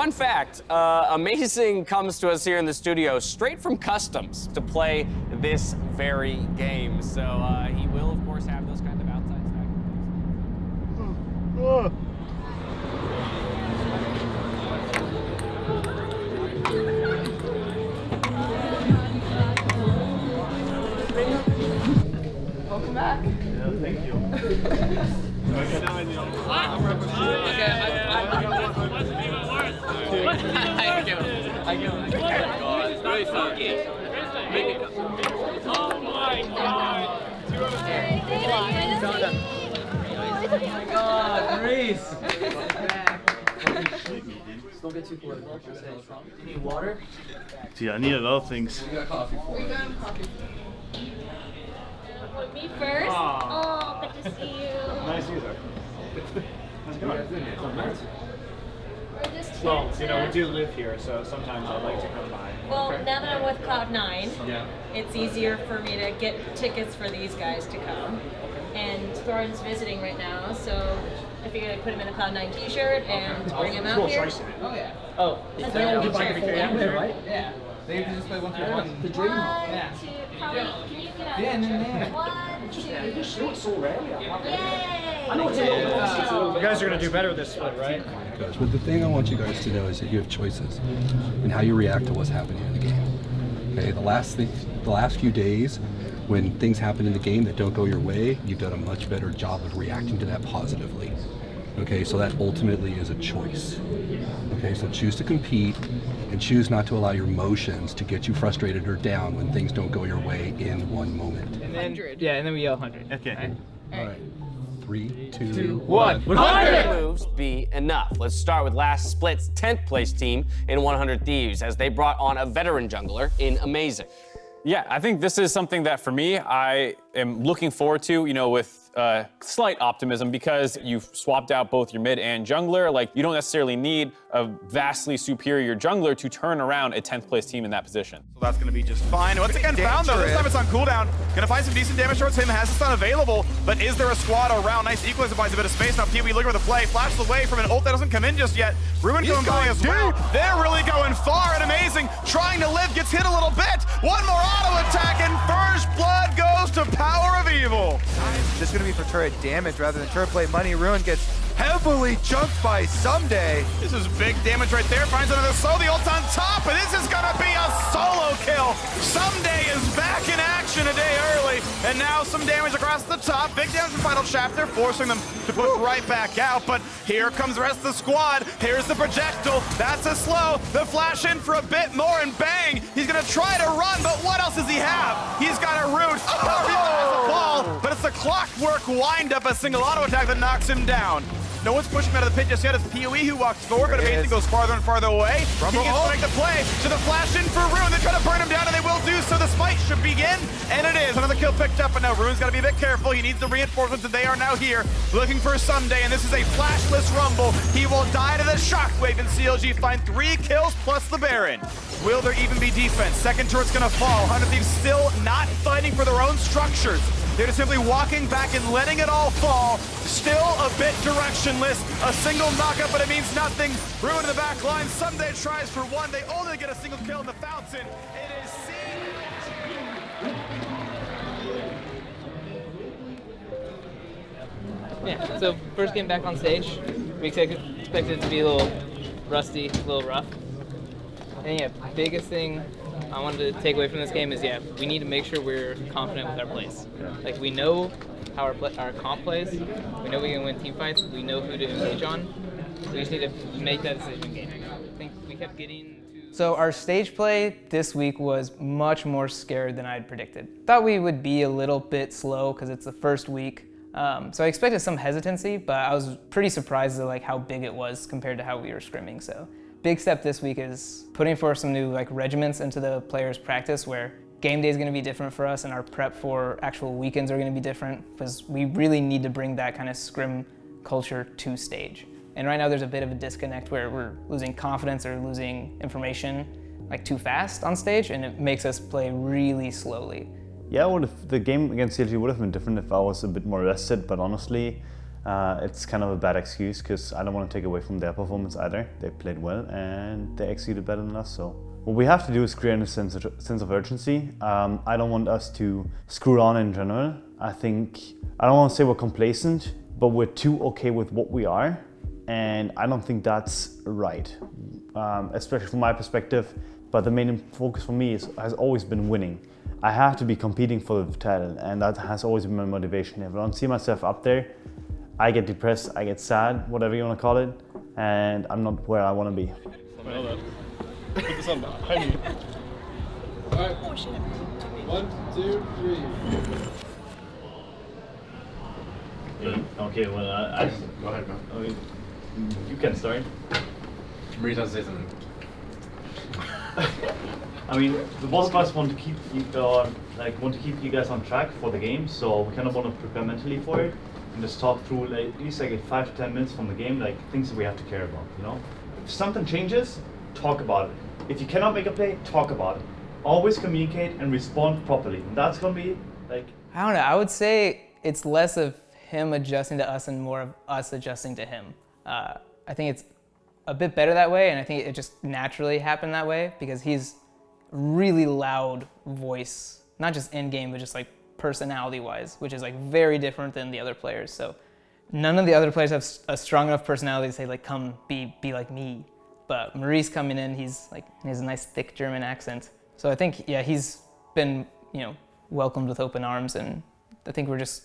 fun fact, Amazing comes to us here in the studio straight from Customs to play this very game. So he will, of course, have those kind of outside stacks. Welcome back. Yeah, thank you. Oh my god! God, Reese! Don't get too bored. You need water? Yeah, I need a lot of things. We got coffee for you. Me first? Oh, good to see you. Nice to see you, sir. We're just here Well, to... you know, we do live here, so sometimes I'd like to come by. Well, now that I'm with Cloud9, Yeah. it's easier for me to get tickets for these guys to come. And Thorin's visiting right now, so I figured I'd put him in a Cloud9 t-shirt and bring him out here. Oh, yeah. Oh, That's They what only I'm play here. 4 1 there, right? Yeah. They have to just play 1 through 1. The dream. Yeah. 1, 2, probably, can you get out? Yeah, yeah. 1, 2, yay! I know it's a little you guys are going to do better this split, right? But the thing I want you guys to know is that you have choices in how you react to what's happening in the game. Okay, the last few days, when things happen in the game that don't go your way, you've done a much better job of reacting to that positively. Okay, so that ultimately is a choice. Okay, so choose to compete and choose not to allow your emotions to get you frustrated or down when things don't go your way in one moment. And then, yeah, and then we yell 100. Okay. All right. 3, 2, 1. 100 moves be enough. Let's start with last split's 10th place team in 100 Thieves, as they brought on a veteran jungler in Amazing. Yeah, I think this is something that for me, I am looking forward to, you know, with slight optimism, because you've swapped out both your mid and jungler. Like, you don't necessarily need a vastly superior jungler to turn around a 10th place team in that position. So that's going to be just fine. Once again, found though. This time it's on cooldown. Going to find some decent damage towards him. Has the stun available, but is there a squad around? Nice equalizer, buys a bit of space. Now PoE looking for the play. Flashes away from an ult that doesn't come in just yet. Ruin coming by as well. They're really going far and Amazing. Trying to live, gets hit a little bit. One more auto attack and first blood goes to Power of Evil. Just going to be for turret damage rather than turret play money. Ruin gets heavily chunked by Someday. This is big damage right there. Finds another slow. The ult on top, and this is going to be a solo kill. Someday is back in action a day early, and now some damage across the top. Big damage from Final Chapter, forcing them to push right back out. But here comes the rest of the squad. Here's the projectile. That's a slow. The flash in for a bit more, and bang! He's going to try to run, but what else does he have? He's got a root. Oh, he has a ball, but it's the clockwork wind up, a single auto attack that knocks him down. No one's pushing him out of the pit just yet. It's PoE who walks forward, but Amazing goes farther and farther away. He gets to make the play. So the flash in for Ruin. They try to burn him down, and they will do so. The smite should begin, and it is. Another kill picked up, but now Ruin's got to be a bit careful. He needs the reinforcements, and they are now here looking for Someday, and this is a flashless rumble. He will die to the shockwave, and CLG find 3 kills plus the Baron. Will there even be defense? Second turret's going to fall. 100 Thieves still not fighting for their own structures. They're just simply walking back and letting it all fall. Still a bit directionless. A single knockup, but it means nothing. Ruin in the back line. Someday tries for 1. They only get a single kill in the fountain. It is Yeah, so first game back on stage. We expected it to be a little rusty, a little rough. And yeah, biggest thing I wanted to take away from this game is, yeah, we need to make sure we're confident with our plays. Like, we know how our comp plays. We know we can win team fights. We know who to engage on. So we just need to make that decision game. I think we kept getting to... So our stage play this week was much more scared than I'd predicted. Thought we would be a little bit slow because it's the first week. So I expected some hesitancy, but I was pretty surprised at how big it was compared to how we were scrimming. So big step this week is putting forth some new regiments into the players' practice, where game day is going to be different for us and our prep for actual weekends are going to be different, because we really need to bring that kind of scrim culture to stage. And right now there's a bit of a disconnect where we're losing confidence or losing information too fast on stage, and it makes us play really slowly. Yeah, the game against CLG would have been different if I was a bit more rested, but honestly, it's kind of a bad excuse because I don't want to take away from their performance either. They played well and they executed better than us. So what we have to do is create a sense of urgency. I don't want us to screw on in general. I don't want to say we're complacent, but we're too okay with what we are. And I don't think that's right, especially from my perspective. But the main focus for me has always been winning. I have to be competing for the title, and that has always been my motivation. If I don't see myself up there, I get depressed, I get sad, whatever you want to call it, and I'm not where I want to be. Put this on behind you. Alright. Oh shit. 1, 2, 3. Okay, well, Go ahead, man. okay, you can start. Maurice has to say something. I mean, the both of us want to keep you guys on track for the game, so we kind of want to prepare mentally for it and just talk through at least 5 to 10 minutes from the game, things that we have to care about. You know, if something changes, talk about it. If you cannot make a play, talk about it. Always communicate and respond properly. And that's gonna be I don't know. I would say it's less of him adjusting to us and more of us adjusting to him. I think it's a bit better that way, and I think it just naturally happened that way because he's really loud voice, not just in game, but just personality-wise, which is very different than the other players. So none of the other players have a strong enough personality to say come be like me. But Maurice coming in, he has a nice thick German accent. So I think he's been welcomed with open arms, and I think we're just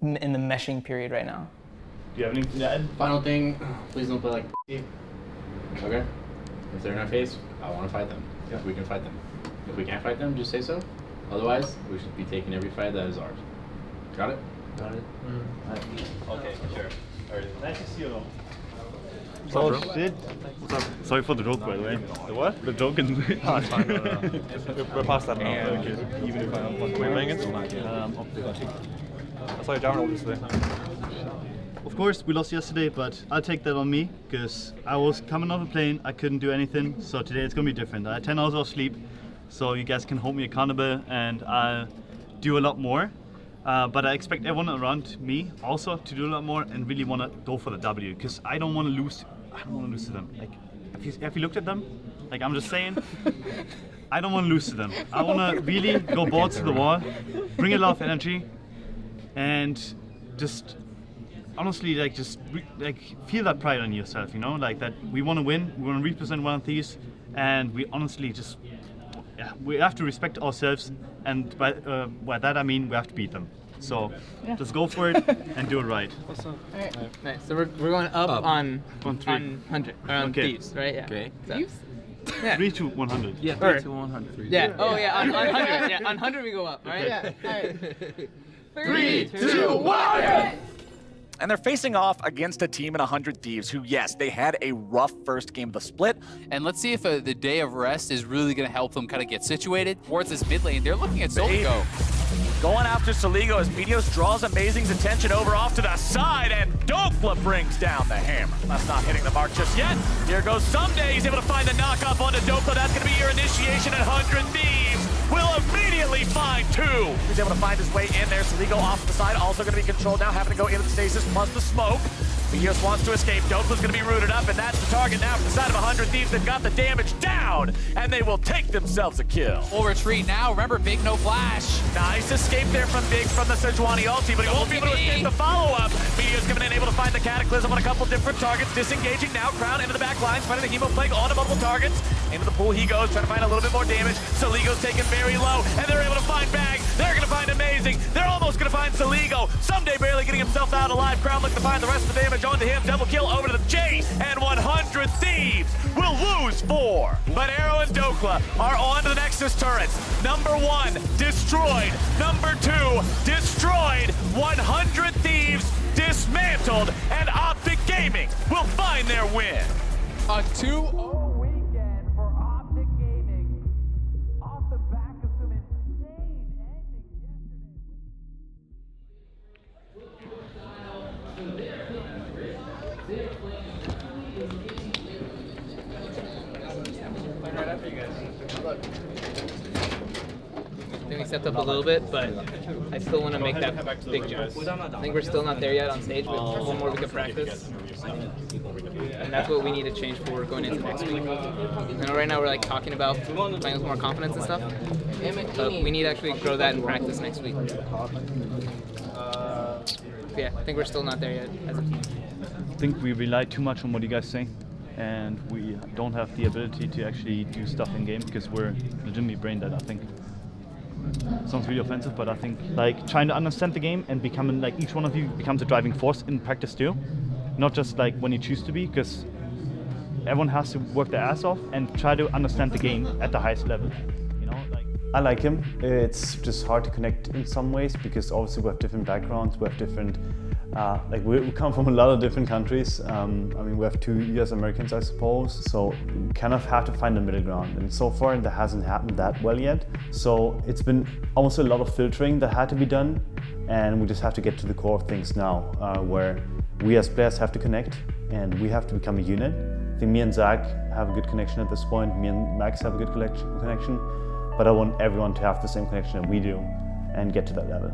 in the meshing period right now. Do you have anything to add? Final thing, please don't play like a okay? If they're in our face, I want to fight them. If we can fight them. If we can't fight them, just say so. Otherwise, we should be taking every fight that is ours. Got it? Got it. Okay, sure. Alright. Nice to see you. Oh shit. What's up? Sorry for the joke, by the way. The what? The joke in Oh, it's fine, no. We're past that now. Okay. Even if I'm not playing against Optic. I saw you down obviously. Of course, we lost yesterday, but I'll take that on me because I was coming off a plane, I couldn't do anything, so today it's gonna be different. I had 10 hours of sleep, so you guys can hold me accountable and I'll do a lot more. But I expect everyone around me also to do a lot more and really want to go for the W because I don't want to lose. I don't want to lose to them. If you looked at them, I'm just saying, I don't want to lose to them. I want to really go balls to the wall, bring a lot of energy, and just honestly feel that pride on yourself. You know, that we want to win, we want to represent one of Thieves, and we honestly we have to respect ourselves, and by that I mean we have to beat them. So just go for it and do it right. Awesome. All right. Nice. So we're going up on 100 on Thieves, right? Yeah. Okay. Thieves? Yeah. 3 to 100. Yeah. 3 to 100. Yeah. Oh yeah. On 100. Yeah. On 100 we go up. Right? Yeah. All right. 3, 2, 1. And they're facing off against a team in 100 Thieves who, yes, they had a rough first game of the split. And let's see if the day of rest is really going to help them kind of get situated towards this mid lane. They're looking at Soligo. Going after Soligo as Meteos draws Amazing's attention over off to the side, and Dokla brings down the hammer. That's not hitting the mark just yet. Here goes Someday. He's able to find the knock-off onto Dokla. That's going to be your initiation at 100 Thieves. Will immediately find 2. He's able to find his way in there. Soligo off to the side, also going to be controlled now, having to go into the stasis plus the smoke. Meteos wants to escape. Dokla's going to be rooted up, and that's the target now from the side of 100 Thieves. They've got the damage down, and they will take themselves a kill. Full retreat now. Remember, Big no flash. Nice escape there from Big from the Sejuani ulti, but he won't be able to escape the follow-up. Meteos coming in, able to find the Cataclysm on a couple different targets. Disengaging now. Crown into the back lines, finding the Hemo Plague onto multiple targets. Into the pool he goes, trying to find a little bit more damage. Soligo's taken very low, and they're able to find Bag. They're going to find Amazing. They're almost going to find Soligo. Someday barely getting himself out alive. Crown looking to find the rest of the damage onto him. Double kill over to the chase, and 100 Thieves will lose 4. But Arrow and Dokla are on to the Nexus turrets. Number 1, destroyed. Number 2, destroyed. 100 Thieves dismantled, and Optic Gaming will find their win. A 2-0 weekend for Optic Gaming off the back of some insane Right after you guys. Good luck. think we stepped up a little bit, but I still want to make that big jump. I think we're still not there yet on stage, but one more week of practice. And that's what we need to change for going into next week. I know right now we're like talking about playing with more confidence and stuff, but we need to actually grow that in practice next week. Yeah, I think we're still not there yet as a team. I think we rely too much on what you guys say, and we don't have the ability to actually do stuff in game because we're legitimately brain dead, I think. Sounds really offensive, but I think like trying to understand the game and becoming like each one of you becomes a driving force in practice too, not just like when you choose to be, because everyone has to work their ass off and try to understand the game at the highest level. You know, like I like him. It's just hard to connect in some ways because obviously we have different backgrounds, we have different, like we come from a lot of different countries. I mean, we have 2 US Americans, I suppose, so we kind of have to find the middle ground. And so far that hasn't happened that well yet. So it's been almost a lot of filtering that had to be done, and we just have to get to the core of things now, where we as players have to connect and we have to become a unit. I think me and Zach have a good connection at this point, me and Max have a good connection, but I want everyone to have the same connection that we do and get to that level.